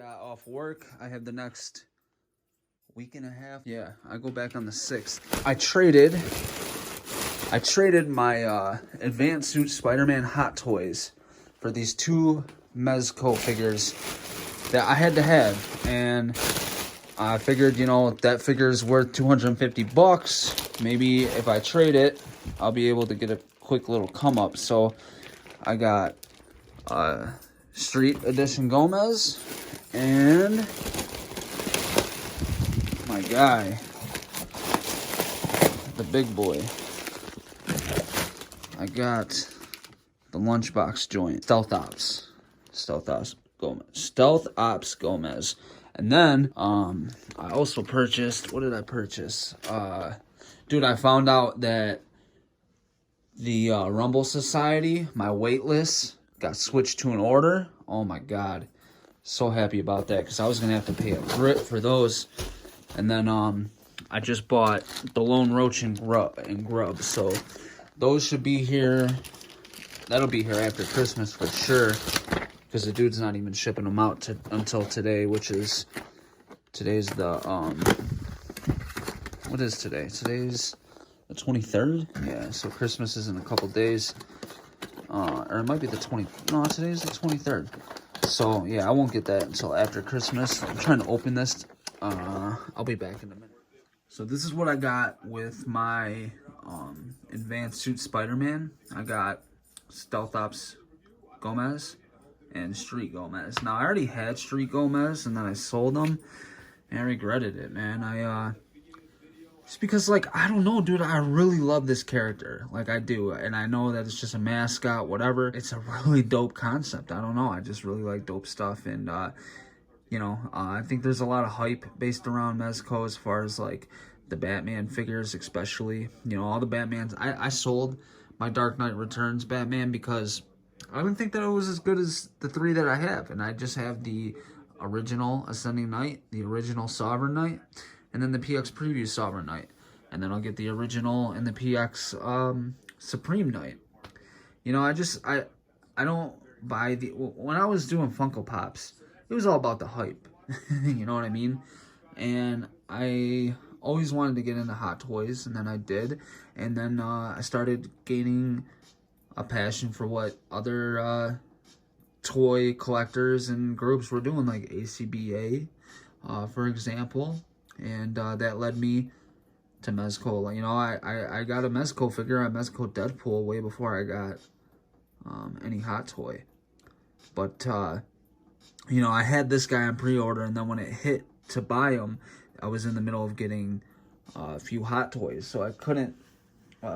got off work. I have the next week and a half. Yeah, I go back on the 6th. I traded my Advanced Suit Spider-Man Hot Toys for these 2 Mezco figures that I had to have, and I figured, you know, that figure is worth 250 bucks. Maybe if I trade it, I'll be able to get a quick little come up. So I got Street Edition Gomez and my guy, the big boy. I got the lunchbox joint, Stealth Ops Gomez. And then I also purchased, what did I purchase? Dude, I found out that the Rumble Society, my wait list, got switched to an order. Oh my god. So happy about that, because I was going to have to pay a grip for those. And then I just bought the Lone Roach and Grub. So those should be here. That'll be here after Christmas for sure, because the dude's not even shipping them out until today, which is, today's the, what is today? Today's the 23rd? Yeah, so Christmas is in a couple days. Or it might be the 20th. No, today's the 23rd. So, yeah, I won't get that until after Christmas. I'm trying to open this. I'll be back in a minute. So this is what I got with my Advanced Suit Spider-Man. I got Stealth Ops Gomez and Street Gomez. Now, I already had Street Gomez, and then I sold them, and I regretted it, man. Just because, like, I don't know, dude, I really love this character. Like, I do, and I know that it's just a mascot, whatever. It's a really dope concept. I don't know, I just really like dope stuff, and, you know, I think there's a lot of hype based around Mezco as far as, like, the Batman figures, especially. You know, all the Batmans. I sold my Dark Knight Returns Batman because I didn't think that it was as good as the 3 that I have. And I just have the original Ascending Knight, the original Sovereign Knight, and then the PX Preview Sovereign Knight. And then I'll get the original and the PX Supreme Knight. You know, I don't buy the... When I was doing Funko Pops, it was all about the hype. You know what I mean? And I always wanted to get into Hot Toys, and then I did. And then I started gaining a passion for what other toy collectors and groups were doing, like ACBA, for example. And that led me to Mezco. You know, I got a Mezco figure, a Mezco Deadpool, way before I got any Hot Toy. But, you know, I had this guy on pre-order, and then when it hit to buy him, I was in the middle of getting a few Hot Toys, so I couldn't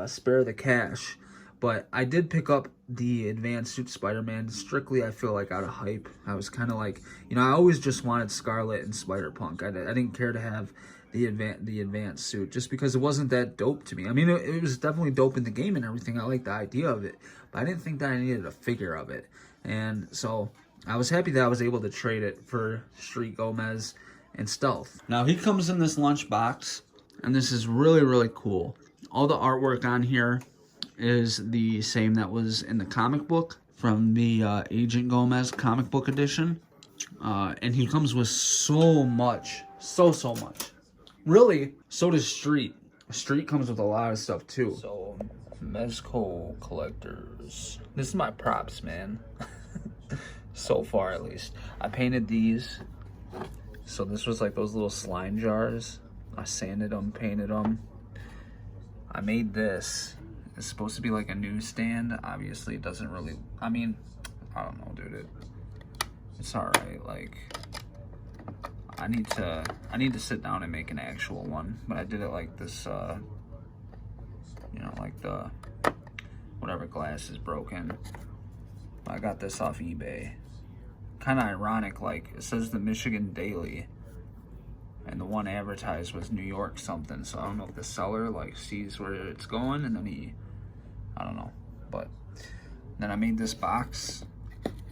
spare the cash. But I did pick up the Advanced Suit Spider-Man strictly, I feel like, out of hype. I was kind of like, you know, I always just wanted Scarlet and Spider-Punk. I didn't care to have the advanced suit, just because it wasn't that dope to me. I mean, it was definitely dope in the game and everything. I like the idea of it, but I didn't think that I needed a figure of it. And so I was happy that I was able to trade it for Street Gomez and Stealth. Now, he comes in this lunchbox, and this is really, really cool. All the artwork on here is the same that was in the comic book from the Agent Gomez comic book edition. And he comes with so much. So much. Really, so does Street. Street comes with a lot of stuff, too. So, Mezco collectors. This is my props, man. So far, at least. I painted these. So this was like those little slime jars. I sanded them, painted them. I made this. It's supposed to be like a newsstand. Obviously, it doesn't really... I mean, I don't know, dude. It's alright. Like, I need to sit down and make an actual one. But I did it like this, you know, like the... whatever glass is broken. I got this off eBay. Kind of ironic, like, it says the Michigan Daily. And the one advertised was New York something. So I don't know if the seller, like, sees where it's going, and then he... I don't know, but then I made this box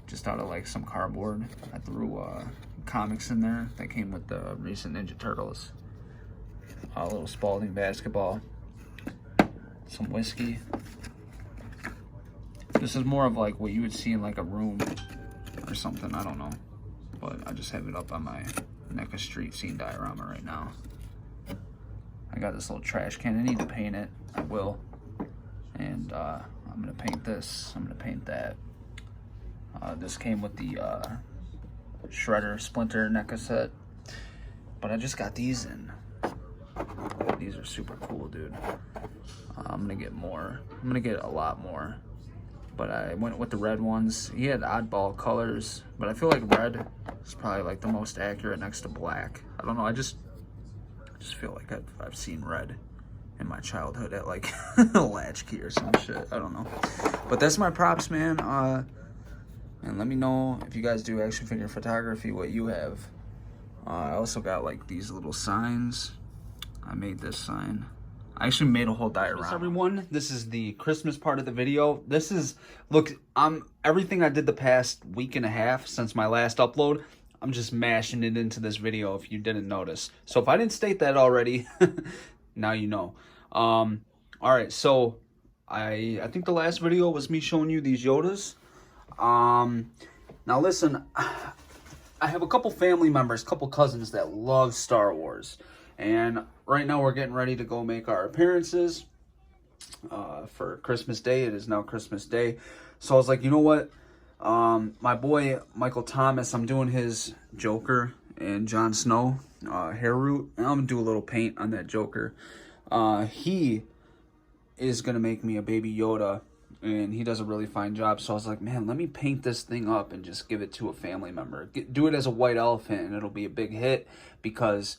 just out of like some cardboard. I threw comics in there that came with the recent Ninja Turtles. A little Spalding basketball, some whiskey. This is more of like what you would see in like a room or something, I don't know. but I just have it up on my NECA street scene diorama right now. I got this little trash can. I need to paint it. I will. And I'm gonna paint this. I'm gonna paint that. This came with the Shredder Splinter NECA set, but I just got these in. These are super cool, dude. I'm gonna get more. I'm gonna get a lot more, but I went with the red ones. He had oddball colors, but I feel like red is probably like the most accurate next to black. I don't know. I just feel like I've seen red in my childhood at like a latchkey or some shit. I don't know. But that's my props, man. And let me know if you guys do action figure photography, what you have. I also got like these little signs. I made this sign. I actually made a whole diorama. Hey everyone, this is the Christmas part of the video. This is, look, everything I did the past week and a half since my last upload, I'm just mashing it into this video if you didn't notice. So if I didn't state that already, now you know. All right, so I think the last video was me showing you these Yodas. Now listen, I have a couple family members, couple cousins that love Star Wars. And right now we're getting ready to go make our appearances for Christmas Day. It is now Christmas Day. So I was like, you know what? My boy, Michael Thomas, I'm doing his Joker and Jon Snow hair root. And I'm going to do a little paint on that Joker. He is going to make me a baby Yoda. And he does a really fine job. So I was like, man, let me paint this thing up and just give it to a family member. Do it as a white elephant and it'll be a big hit because...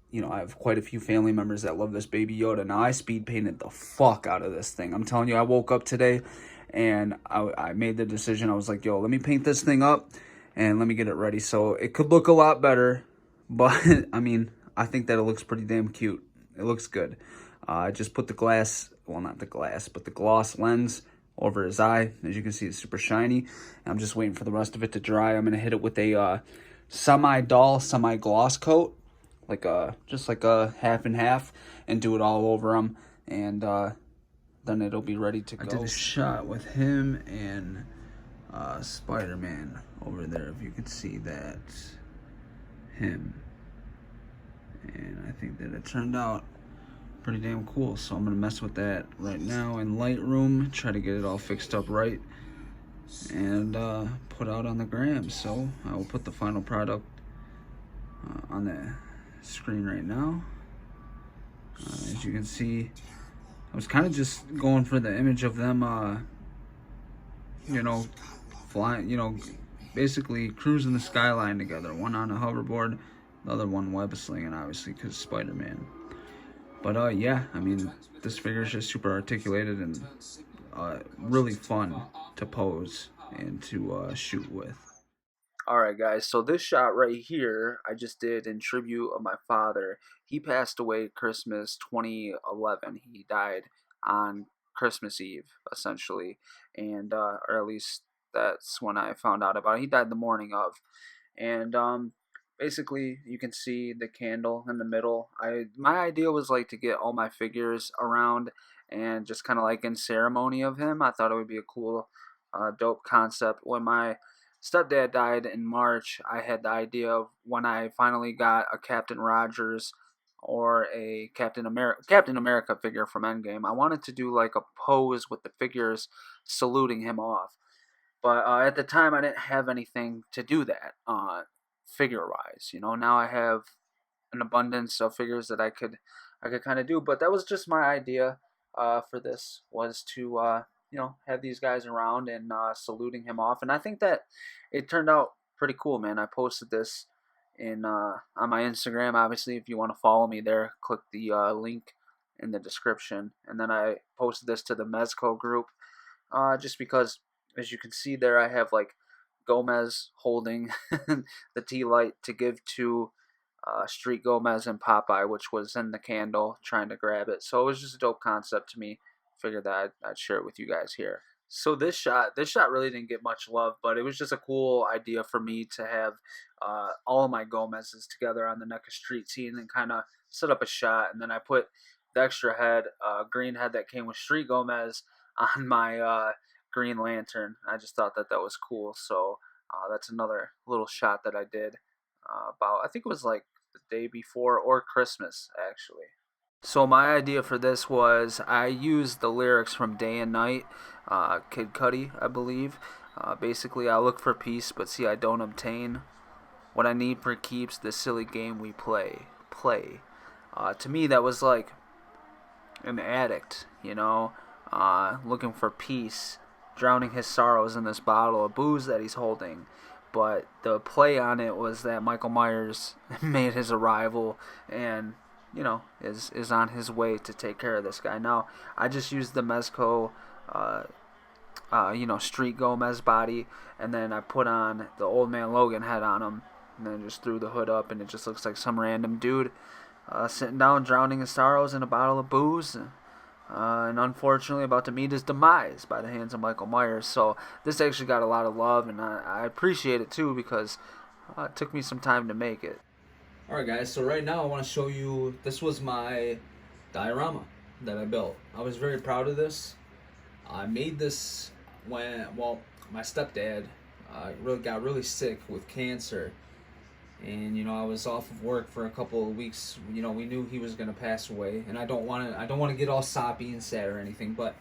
you know, I have quite a few family members that love this baby Yoda. Now, I speed painted the fuck out of this thing. I'm telling you, I woke up today and I made the decision. I was like, yo, let me paint this thing up and let me get it ready. So it could look a lot better, but I mean, I think that it looks pretty damn cute. It looks good. I just put the glass, well, not the glass, but the gloss lens over his eye. As you can see, it's super shiny. I'm just waiting for the rest of it to dry. I'm going to hit it with a semi-dull, semi-gloss coat. Like just like a half and half, and do it all over him, and then it'll be ready to go. I did a shot with him and Spider-Man over there, if you could see that, him, and I think that it turned out pretty damn cool. So I'm gonna mess with that right now in Lightroom, try to get it all fixed up right, and put out on the gram. So I will put the final product on the screen right now. As you can see, I was kind of just going for the image of them you know, flying, you know, basically cruising the skyline together, one on a hoverboard, the other one web slinging, obviously because Spider-Man. But yeah, I mean, this figure is just super articulated and really fun to pose and to shoot with. Alright guys, so this shot right here I just did in tribute of my father. He passed away Christmas 2011. He died on Christmas Eve, essentially. And, or at least that's when I found out about it. He died the morning of. And, basically, you can see the candle in the middle. My idea was like to get all my figures around and just kind of like in ceremony of him. I thought it would be a cool, dope concept. When my stepdad died in March, I had the idea of when I finally got a Captain Rogers or a Captain America figure from Endgame, I wanted to do like a pose with the figures saluting him off. But at the time, I didn't have anything to do that figure-wise. You know, now I have an abundance of figures that I could kind of do. But that was just my idea for this, was to you know, have these guys around and saluting him off. And I think that it turned out pretty cool, man. I posted this in on my Instagram. Obviously, if you want to follow me there, click the link in the description. And then I posted this to the Mezco group just because, as you can see there, I have like Gomez holding the tea light to give to Street Gomez and Popeye, which was in the candle, trying to grab it. So it was just a dope concept to me. Figured that I'd share it with you guys here. So this shot really didn't get much love, but it was just a cool idea for me to have all of my Gomez's together on the NECA street scene and kind of set up a shot. And then I put the extra head, green head that came with Street Gomez on my Green Lantern. I just thought that was cool, so That's another little shot that I did about, I think it was like the day before or Christmas, actually. So my idea for this was I used the lyrics from Day and Night, Kid Cudi, I believe. Basically, I look for peace, but see I don't obtain. What I need for keeps the silly game we play. To me, that was like an addict, looking for peace, drowning his sorrows in this bottle of booze that he's holding. But the play on it was that Michael Myers made his arrival and, is on his way to take care of this guy. Now, I just used the Mezco, Street Gomez body, and then I put on the Old Man Logan head on him, and then just threw the hood up, and it just looks like some random dude sitting down, drowning his sorrows in a bottle of booze, and unfortunately about to meet his demise by the hands of Michael Myers. So this actually got a lot of love, and I appreciate it too, because it took me some time to make it. Alright guys, so right now I want to show you, this was my diorama that I built. I was very proud of this. I made this when, my stepdad got really sick with cancer. And I was off of work for a couple of weeks. We knew he was gonna pass away, and I don't want to get all soppy and sad or anything. But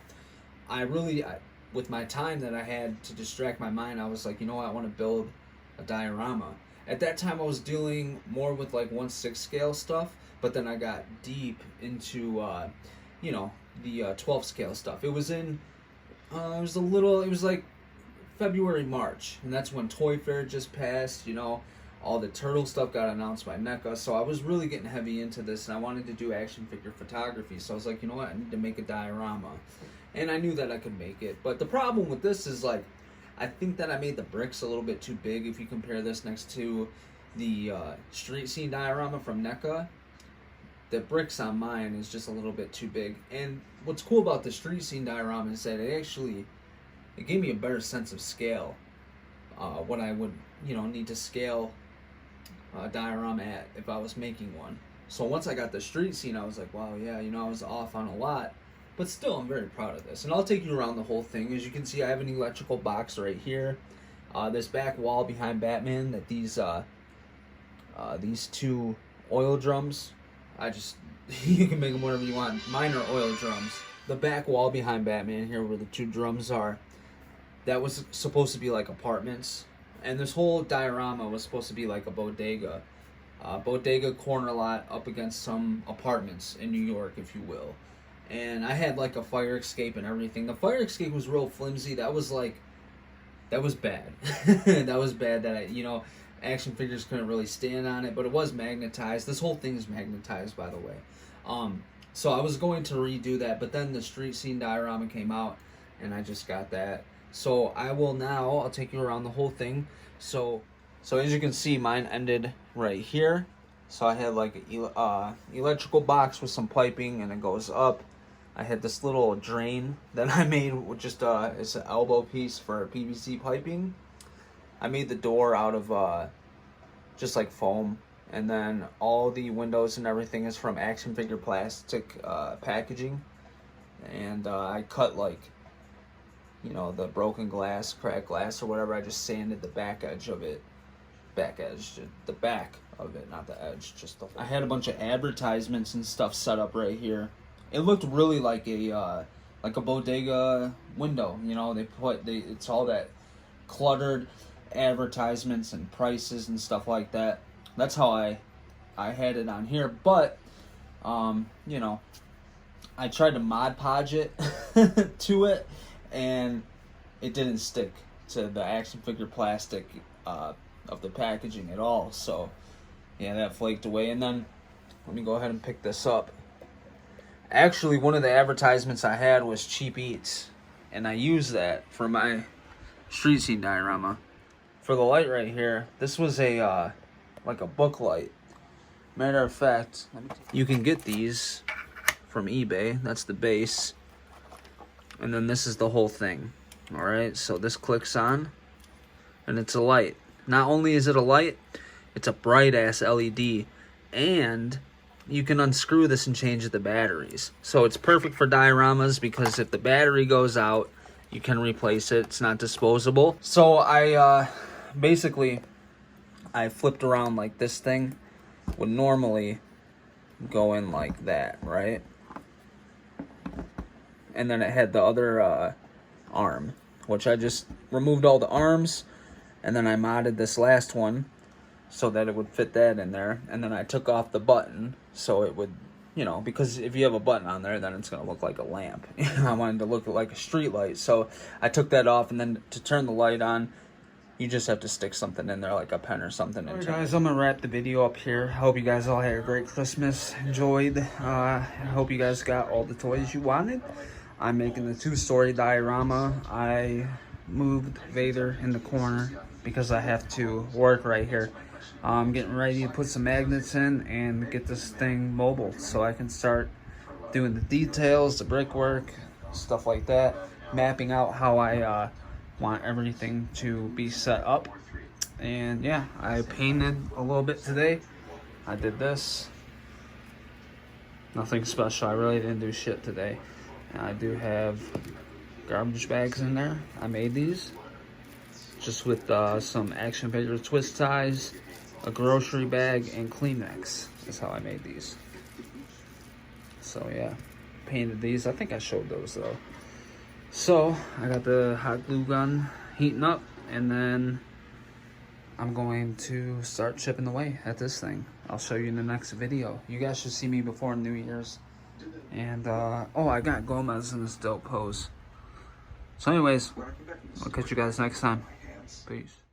with my time that I had to distract my mind, I was like, I want to build a diorama. At that time, I was dealing more with like 1/6 scale stuff, but then I got deep into the 12 scale stuff. It was like February, March, and that's when Toy Fair just passed. All the turtle stuff got announced by NECA, so I was really getting heavy into this, and I wanted to do action figure photography. So I was like, I need to make a diorama, and I knew that I could make it. But the problem with this is, like, I think that I made the bricks a little bit too big. If you compare this next to the street scene diorama from NECA, the bricks on mine is just a little bit too big. And what's cool about the street scene diorama is that it gave me a better sense of scale. What I would need to scale diorama at if I was making one. So once I got the street scene, I was like, wow, yeah, I was off on a lot, but still I'm very proud of this. And I'll take you around the whole thing. As you can see, I have an electrical box right here. This back wall behind Batman, that these two oil drums, you can make them whatever you want. Mine are oil drums. The back wall behind Batman here, where the two drums are, that was supposed to be like apartments. And this whole diorama was supposed to be like a bodega. Bodega corner lot up against some apartments in New York, if you will. And I had like a fire escape and everything. The fire escape was real flimsy. That was bad. That was bad that action figures couldn't really stand on it, but it was magnetized. This whole thing is magnetized, by the way. So I was going to redo that, but then the street scene diorama came out, and I just got that. So I'll take you around the whole thing. So as you can see, mine ended right here. So I had like an electrical box with some piping, and it goes up. I had this little drain that I made with just it's an elbow piece for PVC piping. I made the door out of just like foam, and then all the windows and everything is from action figure plastic packaging. And I cut like the broken glass, cracked glass or whatever. I just sanded the back edge of it. The back of it, not the edge, just the whole. I had a bunch of advertisements and stuff set up right here. It looked really like a bodega window, it's all that cluttered advertisements and prices and stuff like that. That's how I had it on here, but I tried to Mod Podge it to it, and it didn't stick to the action figure plastic of the packaging at all. So yeah, that flaked away. And then let me go ahead and pick this up. Actually, one of the advertisements I had was Cheap Eats, and I used that for my street scene diorama. For the light right here, this was a like a book light. Matter of fact, you can get these from eBay. That's the base. And then this is the whole thing. Alright, so this clicks on, and it's a light. Not only is it a light, it's a bright ass LED, and you can unscrew this and change the batteries. So it's perfect for dioramas, because if the battery goes out, you can replace it. It's not disposable. So I basically, I flipped around like this thing would normally go in like that, right? And then it had the other arm, which I just removed all the arms, and then I modded this last one so that it would fit that in there. And then I took off the button so it would, you know, because if you have a button on there, then it's going to look like a lamp. I wanted to look like a street light. So I took that off, and then to turn the light on, you just have to stick something in there, like a pen or something. Alright guys, I'm going to wrap the video up here. I hope you guys all had a great Christmas. Enjoyed. I hope you guys got all the toys you wanted. I'm making the 2-story diorama. I moved Vader in the corner because I have to work right here. I'm getting ready to put some magnets in and get this thing mobile so I can start doing the details, the brickwork, stuff like that. Mapping out how I want everything to be set up. And yeah, I painted a little bit today. I did this. Nothing special. I really didn't do shit today. And I do have garbage bags in there. I made these just with some action figure twist ties, a grocery bag, and Kleenex. That's how I made these. So yeah, painted these. I think I showed those though. So I got the hot glue gun heating up, and then I'm going to start chipping away at this thing. I'll show you in the next video. You guys should see me before New Year's. And oh, I got Gomez in this dope pose. So anyways, I'll catch you guys next time. Peace.